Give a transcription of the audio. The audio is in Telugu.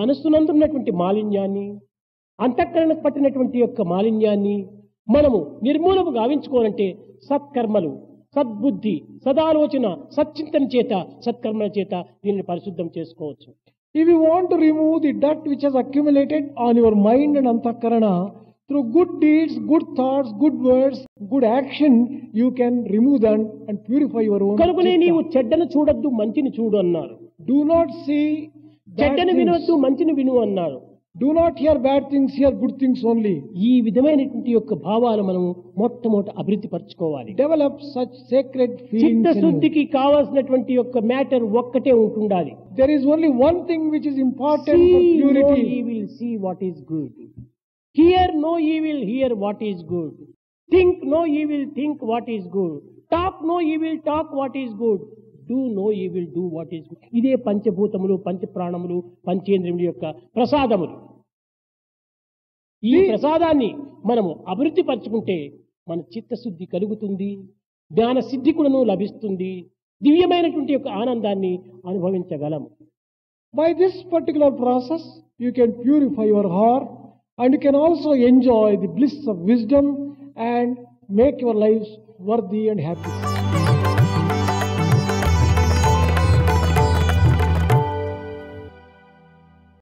మనస్సునందున్నటువంటి మాలిన్యాన్ని, అంతఃకరణకు పట్టినటువంటి యొక్క మాలిన్యాన్ని మనము నిర్మూలము గావించుకోవాలంటే సత్కర్మలు, సద్బుద్ధి, సదాలోచన, సచ్చింతన చేత, సత్కర్మల చేత దీనిని పరిశుద్ధం చేసుకోవచ్చు. If you want to remove the dirt which has accumulated on your mind and antakarana, through good deeds, good thoughts, good words, good action, you can remove them and purify your own. కనుకనే నీవు చెడ్డను చూడొద్దు, మంచిని చూడు అన్నారు. Do not see bad చెడ్డను things. వినొద్దు, మంచిని విను అన్నారు. Do not hear bad things, hear good things only. ఈ విధమైనటువంటి యొక్క భావాలు మనం మొట్టమొదట అభివృద్ధి పరచుకోవాలి. Develop such sacred feelings in you. చిత్తశుద్ధికి కావాల్సినటువంటి యొక్క మ్యాటర్ ఒక్కటే ఉంటుండాలి. There is only one thing which is important See for no purity. evil, see what is good. Hear no evil, hear what is good. Think no evil, think what is good. Talk no evil, talk what is good. Do no evil, do what is good. ఇదే పంచభూతములు, పంచప్రాణములు, పంచేంద్రియముల యొక్క ప్రసాదములు. ఈ ప్రసాదాన్ని మనము అభివృద్ధి పరచుకుంటే మన చిత్తశుద్ధి కలుగుతుంది, జ్ఞాన సిద్ధి కూడాను లభిస్తుంది, దివ్యమైనటువంటి యొక్క ఆనందాన్ని అనుభవించగలము. By this particular process, you can purify your heart and you can also enjoy the bliss of wisdom and make your lives worthy and happy.